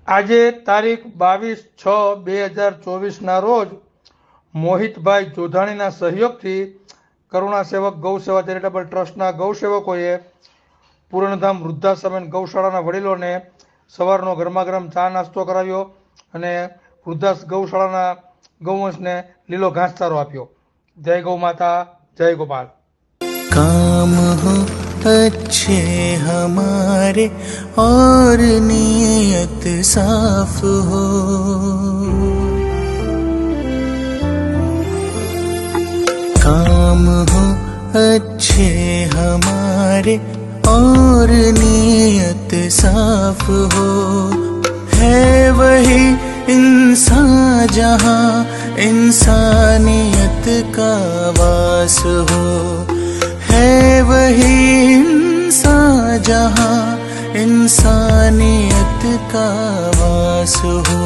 આજે તારીખ 22/6/2024 રોજ મોહિતભાઈ જોધાણીના સહયોગથી કરુણા સેવક ગૌ સેવા ચેરિટેબલ ટ્રસ્ટના ગૌસેવકોએ પૂર્ણધામ વૃદ્ધાશ્રમ અને ગૌશાળાના વડીલોને સવારનો ગરમાગરમ ચા નાસ્તો કરાવ્યો અને ગૌશાળાના ગૌવંશને લીલો ઘાસચારો આપ્યો। જય ગૌ માતા, જય ગોપાલ। काम हो अच्छे हमारे और नीयत साफ हो, काम हो अच्छे हमारे और नीयत साफ हो, है वही इंसान जहाँ इंसानियत का वास हो, है वही इंसान जहाँ इंसानियत का वास हो।